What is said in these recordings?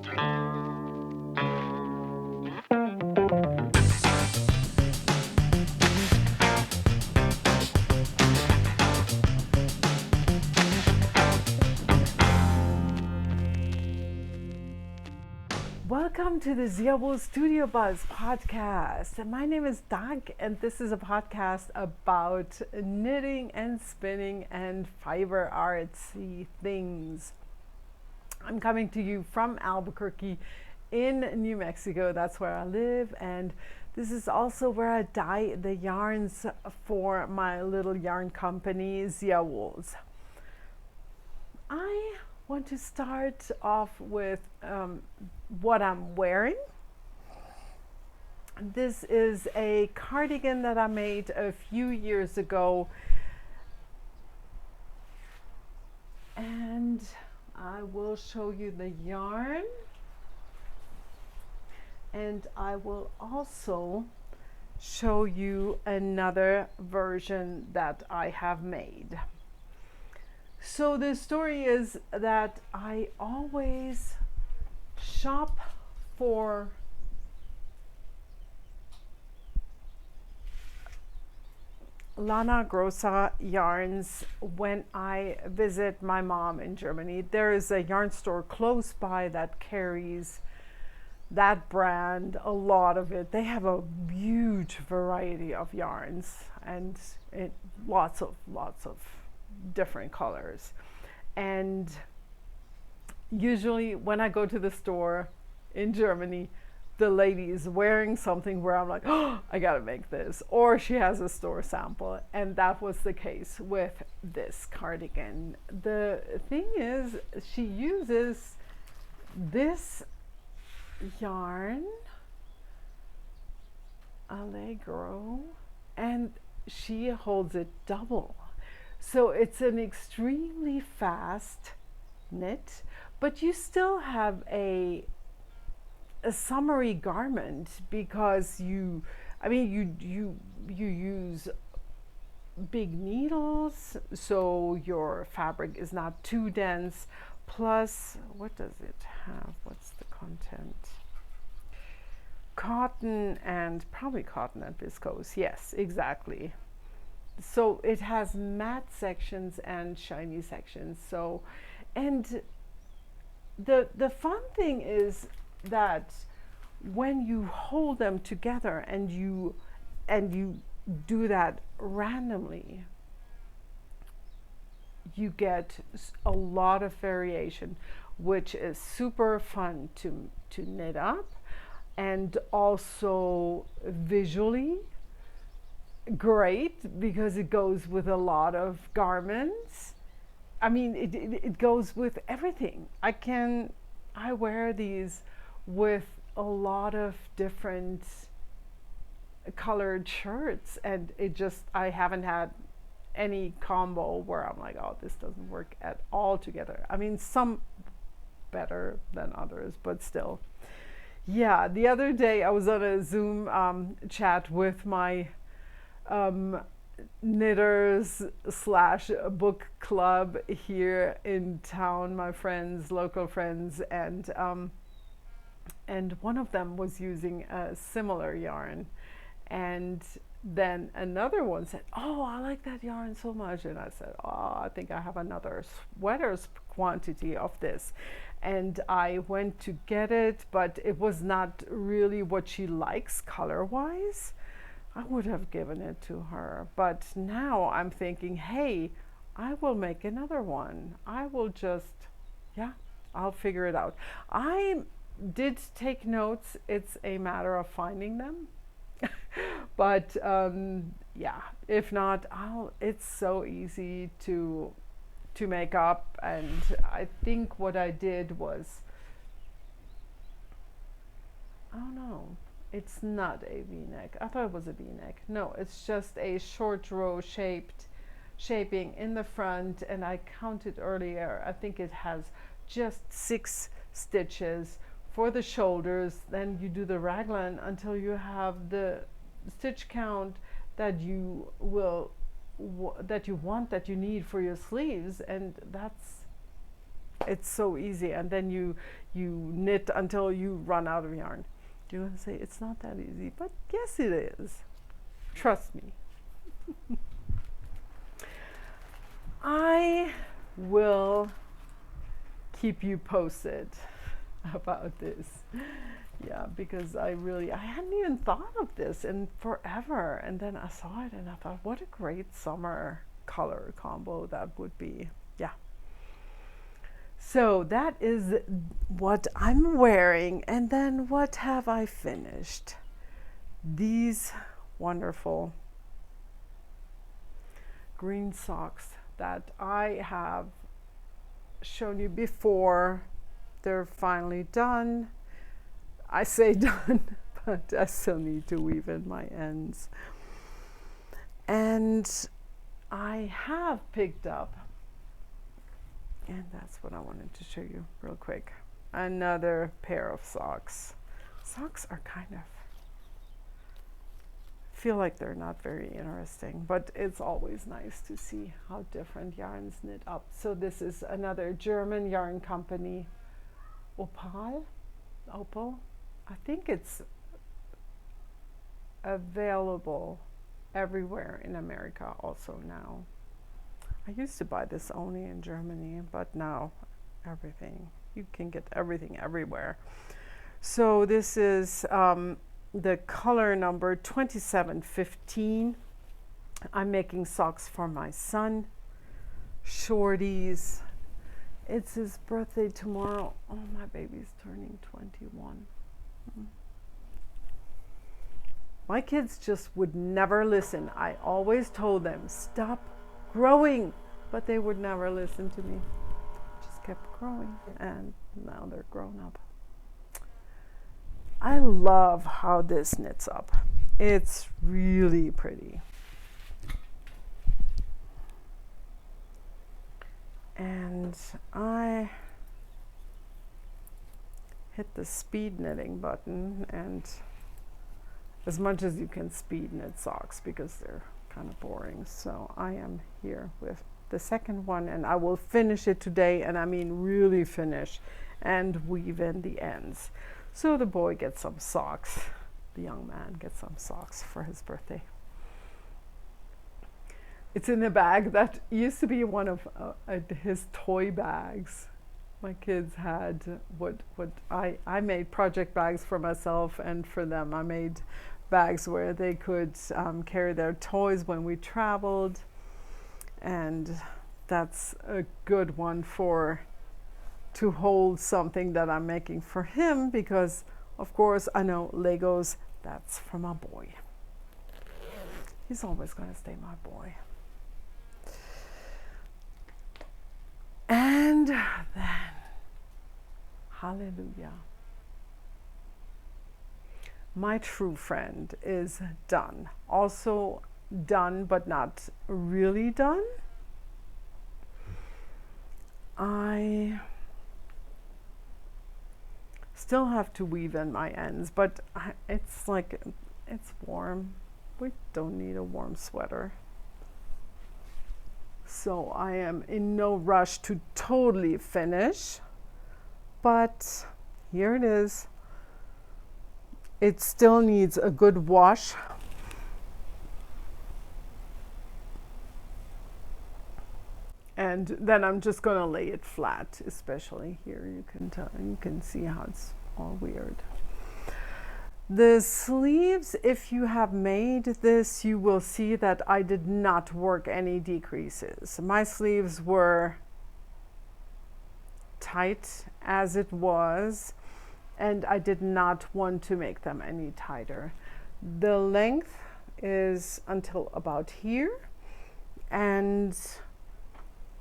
Welcome to the Shawl Studio Buzz podcast. My name is Doug, and this is a podcast about knitting and spinning and fiber artsy things. I'm coming to you from Albuquerque in New Mexico. That's where I live, and this is also where I dye the yarns for my little yarn company, Shawls. I want to start off with what I'm wearing. This is a cardigan that I made a few years ago, and I will show you the yarn, and I will also show you another version that I have made. So the story is that I always shop for Lana Grossa yarns when I visit my mom in Germany. There is a yarn store close by that carries that brand, a lot of it. They have a huge variety of yarns and lots of different colors. And usually when I go to the store in Germany, the lady is wearing something where I'm like, oh, I gotta make this, or she has a store sample, and that was the case with this cardigan. The thing is, she uses this yarn, Allegro, and she holds it double. So it's an extremely fast knit, but you still have a summery garment because you use big needles, so your fabric is not too dense. Plus, what does it have? What's the content? Cotton and viscose. Yes, exactly. So it has matte sections and shiny sections. So, and the fun thing is that when you hold them together and you do that randomly, you get a lot of variation, which is super fun to knit up, and also visually great because it goes with a lot of garments. I mean, it goes with everything. I wear these with a lot of different colored shirts, and I haven't had any combo where I'm like, oh, this doesn't work at all together. I mean, some better than others, but still. Yeah, the other day I was on a Zoom chat with my knitters / book club here in town, my friends, local friends, and one of them was using a similar yarn, and then another one said, oh, I like that yarn so much, and I said, oh, I think I have another sweater's quantity of this, and I went to get it, but it was not really what she likes color wise. I would have given it to her, but now I'm thinking, hey, I will make another one. I will I'll figure it out. I did take notes. It's a matter of finding them. But yeah, if not, it's so easy to make up. And I think what I did was, oh no, it's not a V-neck. I thought it was a V-neck. No, it's just a short row shaping in the front, and I counted earlier, I think it has just 6 stitches for the shoulders. Then you do the raglan until you have the stitch count that you that you need for your sleeves, and it's so easy, and then you knit until you run out of yarn. You're going to say it's not that easy, but yes it is. Trust me. I will keep you posted about this. Yeah, because I hadn't even thought of this in forever, and then I saw it and I thought, what a great summer color combo that would be. Yeah. So that is what I'm wearing, and then what have I finished? These wonderful green socks that I have shown you before. They're finally done. I say done, but I still need to weave in my ends. And I have picked up, and that's what I wanted to show you real quick, another pair of socks. Socks are kind of, feel like they're not very interesting, but it's always nice to see how different yarns knit up. So this is another German yarn company, Opal. I think it's available everywhere in America also now. I used to buy this only in Germany, but now you can get everything everywhere. So this is the color number 2715. I'm making socks for my son, shorties. It's his birthday tomorrow. Oh, my baby's turning 21. My kids just would never listen. I always told them, stop growing, but they would never listen to me. Just kept growing, and now they're grown up. I love how this knits up. It's really pretty. And I hit the speed knitting button, and as much as you can speed knit socks because they're kind of boring. So I am here with the second one, and I will finish it today, and I mean really finish, and weave in the ends. So the boy gets some socks, the young man gets some socks for his birthday. It's in a bag that used to be one of his toy bags. My kids had what I made project bags for myself and for them. I made bags where they could carry their toys when we traveled, and that's a good one to hold something that I'm making for him, because of course I know Legos, that's for my boy. He's always going to stay my boy. And then, hallelujah, my true friend is done. Also done, but not really done. I still have to weave in my ends, but it's warm. We don't need a warm sweater. So I am in no rush to totally finish, but here it is. It still needs a good wash. And then I'm just going to lay it flat, especially here. You can see how it's all weird. The sleeves, if you have made this, you will see that I did not work any decreases. My sleeves were tight as it was, and I did not want to make them any tighter. The length is until about here, and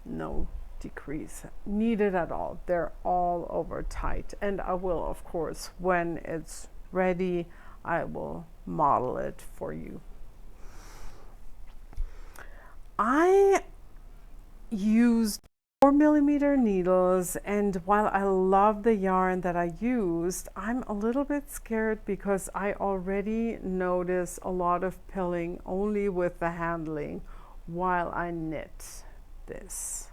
no decrease needed at all. They're all over tight, and I will, of course, when it's ready, I will model it for you. I used 4mm needles, and while I love the yarn that I used, I'm a little bit scared because I already notice a lot of pilling only with the handling while I knit this.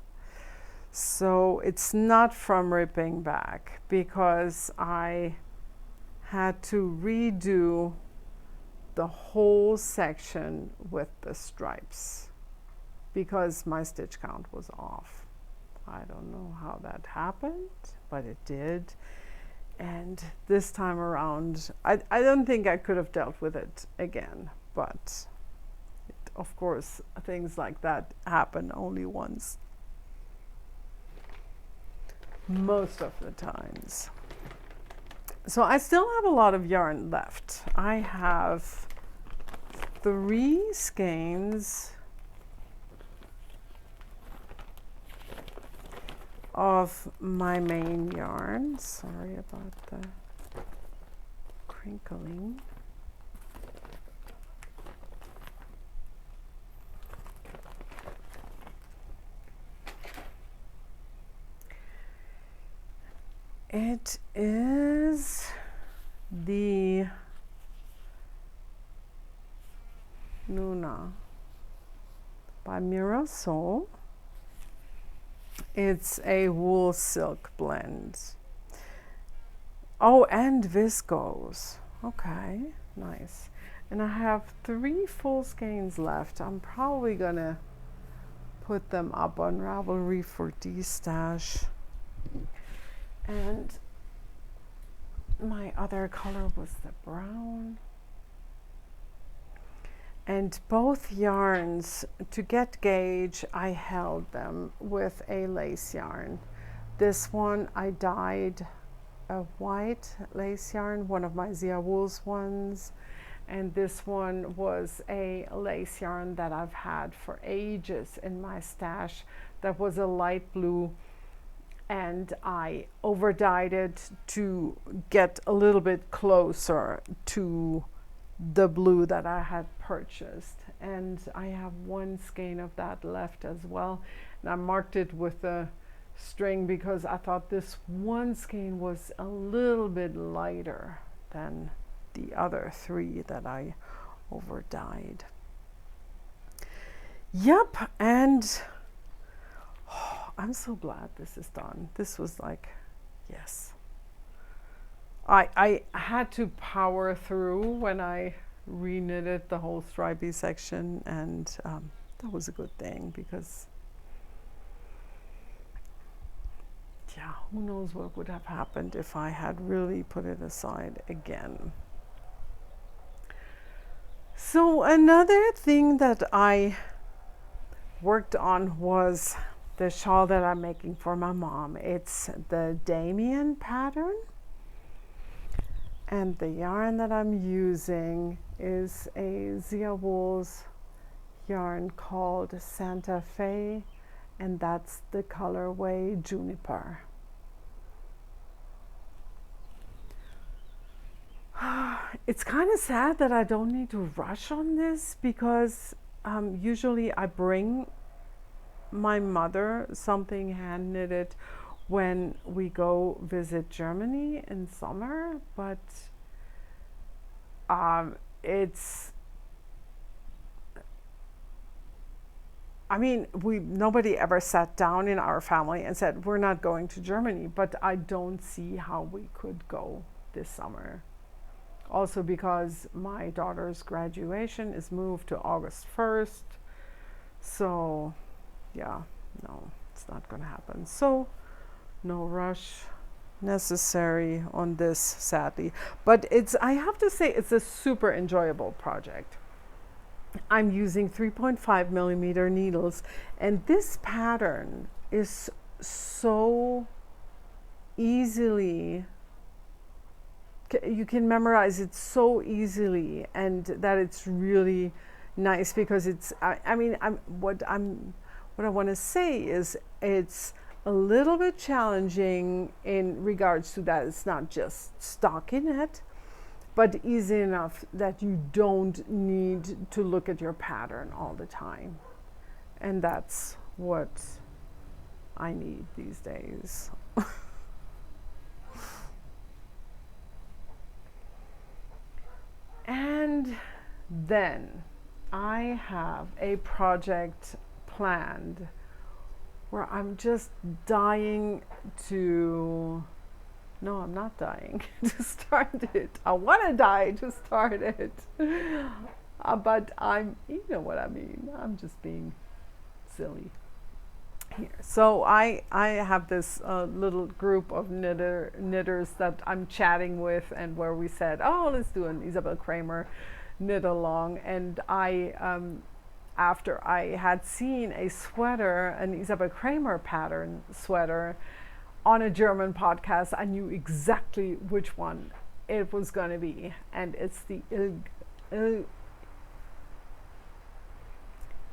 So it's not from ripping back, because I had to redo the whole section with the stripes because my stitch count was off. I don't know how that happened, but it did. And this time around, I don't think I could have dealt with it again, but of course things like that happen only once, most of the times. So I still have a lot of yarn left. I have 3 skeins of my main yarn. Sorry about the crinkling. It is the Luna by Shawl. It's a wool silk blend. Oh, and viscose. Okay, nice. And I have 3 full skeins left. I'm probably gonna put them up on Ravelry for destash. And my other color was the brown. And both yarns, to get gauge, I held them with a lace yarn. This one I dyed a white lace yarn, one of my Zia Wools ones. And this one was a lace yarn that I've had for ages in my stash that was a light blue. And I over dyed it to get a little bit closer to the blue that I had purchased. And I have 1 skein of that left as well. And I marked it with a string because I thought this 1 skein was a little bit lighter than the other 3 that I over dyed. Yep, and I'm so glad this is done. This was like, yes. I had to power through when I reknitted the whole stripy section, and that was a good thing because, yeah, who knows what would have happened if I had really put it aside again. So another thing that I worked on was the shawl that I'm making for my mom. It's the Damien pattern. And the yarn that I'm using is a Zia Wools yarn called Santa Fe, and that's the colorway Juniper. It's kind of sad that I don't need to rush on this because usually I bring my mother something hand knitted when we go visit Germany in summer, but nobody ever sat down in our family and said we're not going to Germany, but I don't see how we could go this summer. Also because my daughter's graduation is moved to August 1st, so yeah, no, it's not gonna happen. So no rush necessary on this, sadly. But I have to say, it's a super enjoyable project. I'm using 3.5 millimeter needles, and this pattern is so easily, you can memorize it so easily, and that it's really nice because it's, what I want to say is it's a little bit challenging in regards to that it's not just stockinette, but easy enough that you don't need to look at your pattern all the time. And that's what I need these days. And then I have a project planned where I'm just dying to, no, I'm not dying to start it. I want to die to start it. But you know what I mean. I'm just being silly here. So I have this little group of knitters that I'm chatting with, and where we said, oh, let's do an Isabel Kramer knit along. And after I had seen a sweater, an Isabel Kramer pattern sweater on a German podcast, I knew exactly which one it was going to be. And it's the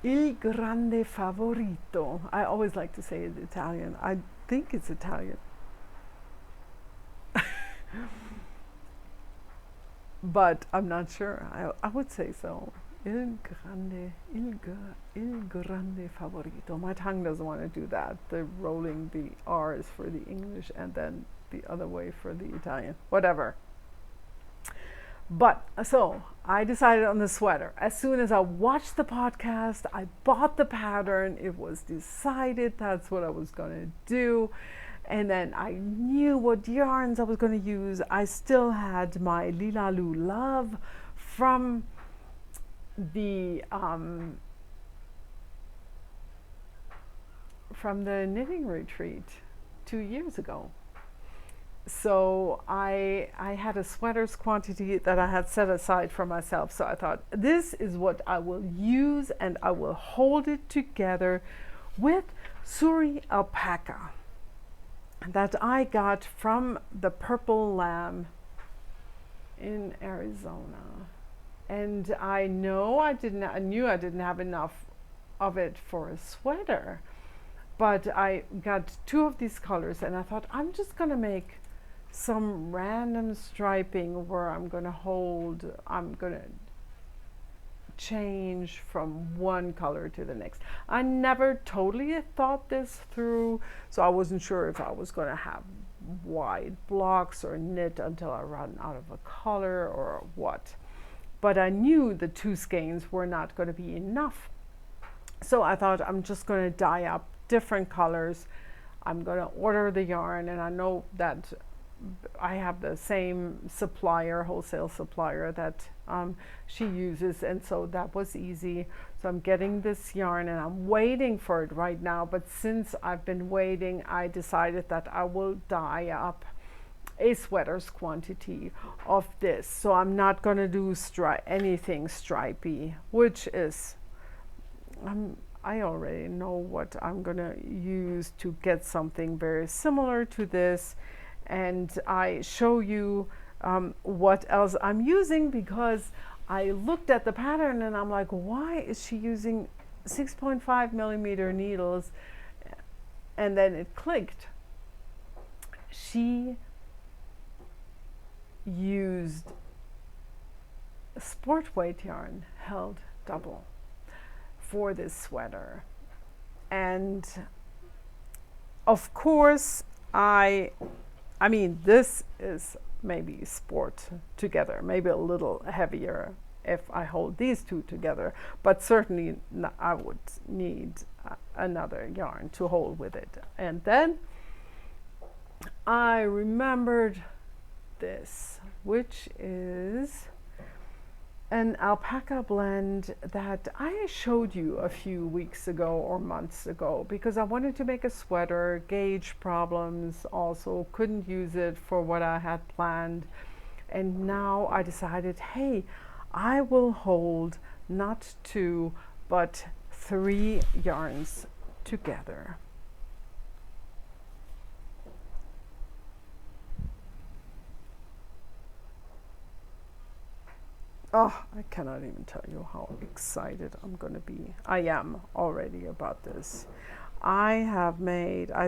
Il Grande Favorito. I always like to say it Italian. I think it's Italian. But I'm not sure. I would say so. Il grande favorito. My tongue doesn't want to do that. The rolling the R's for the English and then the other way for the Italian. Whatever. But so I decided on the sweater. As soon as I watched the podcast, I bought the pattern. It was decided that's what I was going to do. And then I knew what yarns I was going to use. I still had my Lila Lu Love from the knitting retreat 2 years ago. So I had a sweaters quantity that I had set aside for myself. So I thought, this is what I will use, and I will hold it together with Suri alpaca that I got from the Purple Lamb in Arizona. And I knew I didn't have enough of it for a sweater, but I got 2 of these colors, and I thought, I'm just gonna make some random striping where I'm gonna change from one color to the next. I never totally thought this through, so I wasn't sure if I was gonna have wide blocks or knit until I ran out of a color or what. But I knew the 2 skeins were not going to be enough. So I thought, I'm just going to dye up different colors. I'm going to order the yarn, and I know that I have the same supplier, wholesale supplier that she uses, and so that was easy. So I'm getting this yarn, and I'm waiting for it right now. But since I've been waiting, I decided that I will dye up a sweater's quantity of this. So I'm not going to do anything stripy, which is I already know what I'm going to use to get something very similar to this. And I show you what else I'm using, because I looked at the pattern and I'm like, why is she using 6.5 millimeter needles? And then it clicked. She used sport weight yarn held double for this sweater. And of course, I mean, this is maybe sport together, maybe a little heavier if I hold these 2 together, but certainly I would need another yarn to hold with it. And then I remembered this, which is an alpaca blend that I showed you a few weeks ago or months ago, because I wanted to make a sweater, gauge problems, also couldn't use it for what I had planned. And now I decided, hey, I will hold not 2 but 3 yarns together. Oh, I cannot even tell you how excited I'm going to be. I am already about this. I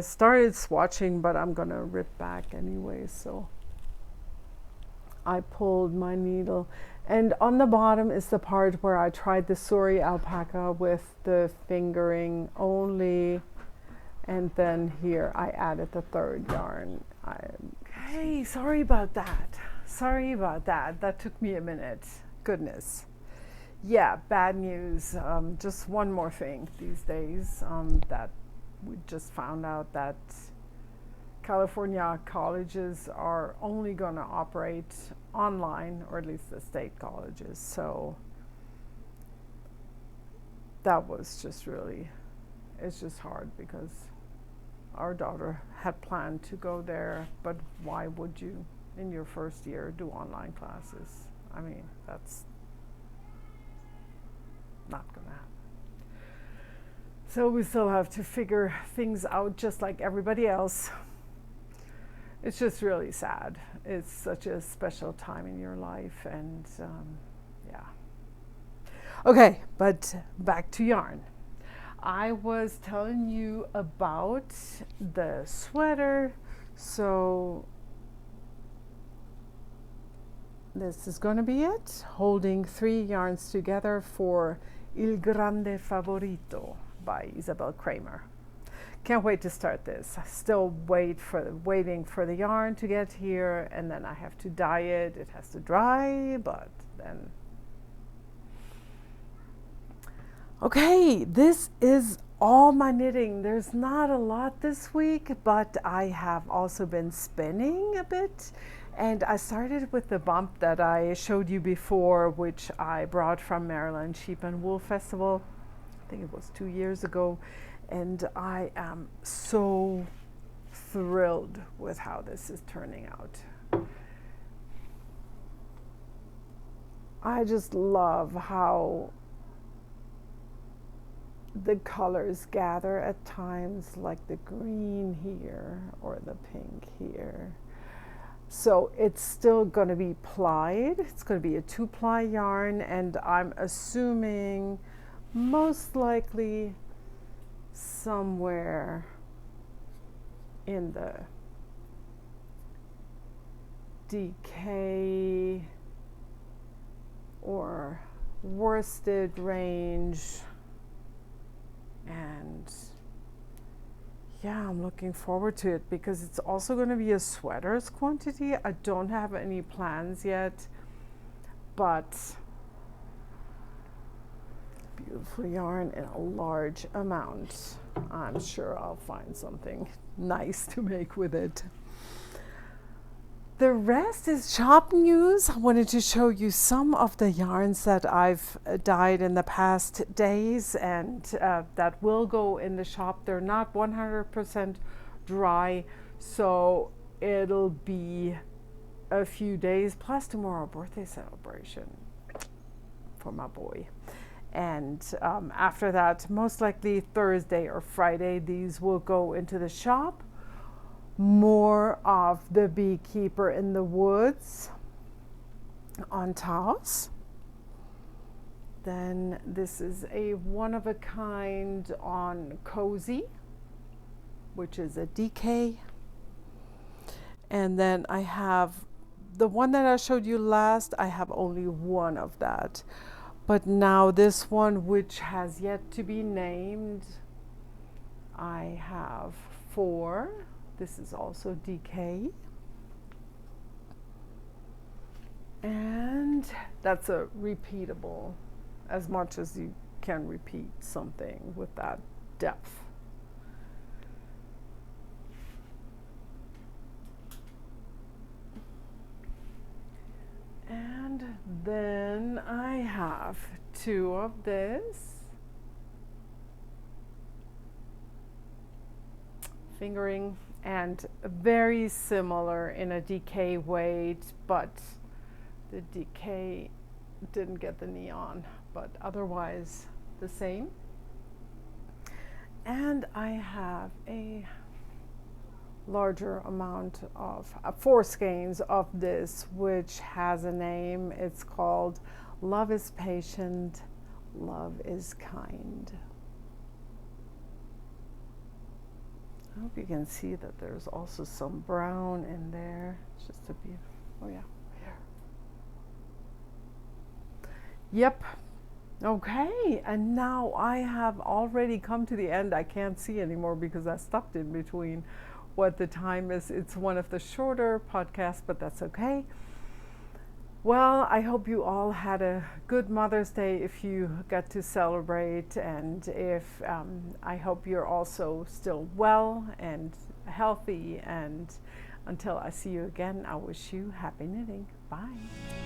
started swatching, but I'm going to rip back anyway. So I pulled my needle, and on the bottom is the part where I tried the Suri alpaca with the fingering only. And then here I added the 3rd yarn. Hey, sorry about that. That took me a minute. Goodness. Yeah, bad news. Just one more thing these days that we just found out that California colleges are only going to operate online, or at least the state colleges. So that was just really, it's just hard because our daughter had planned to go there, but why would you in your first year do online classes? I mean, that's not going to happen. So we still have to figure things out just like everybody else. It's just really sad. It's such a special time in your life, and yeah. Okay, but back to yarn. I was telling you about the sweater, so this is going to be it. Holding 3 yarns together for Il Grande Favorito by Isabel Kramer. Can't wait to start this. Still waiting for the yarn to get here, and then I have to dye it. It has to dry, but then. Okay, this is all my knitting. There's not a lot this week, but I have also been spinning a bit. And I started with the bump that I showed you before, which I brought from Maryland Sheep and Wool Festival. I think it was 2 years ago. And I am so thrilled with how this is turning out. I just love how the colors gather at times, like the green here or the pink here. So it's still going to be plied. It's going to be a 2-ply yarn, and I'm assuming most likely somewhere in the DK or worsted range. And yeah, I'm looking forward to it because it's also going to be a sweaters quantity. I don't have any plans yet, but beautiful yarn in a large amount. I'm sure I'll find something nice to make with it. The rest is shop news. I wanted to show you some of the yarns that I've dyed in the past days and that will go in the shop. They're not 100% dry, so it'll be a few days, plus tomorrow birthday celebration for my boy. And after that, most likely Thursday or Friday, these will go into the shop. More of the Beekeeper in the Woods on Taos. Then this is a one-of-a-kind on Cozy, which is a DK. And then I have the one that I showed you last. I have only one of that. But now this one, which has yet to be named, I have 4. This is also DK. And that's a repeatable, as much as you can repeat something with that depth. And then I have 2 of this. Fingering, and very similar in a DK weight, but the DK didn't get the neon, but otherwise the same. And I have a larger amount of 4 skeins of this, which has a name. It's called Love is Patient, Love is Kind. I hope you can see that there's also some brown in there. It's just a beautiful, oh yeah, here. Yep. Okay, and now I have already come to the end. I can't see anymore because I stopped in between what the time is. It's one of the shorter podcasts, but that's okay. Well, I hope you all had a good Mother's Day if you got to celebrate, and if I hope you're also still well and healthy. And until I see you again, I wish you happy knitting. Bye.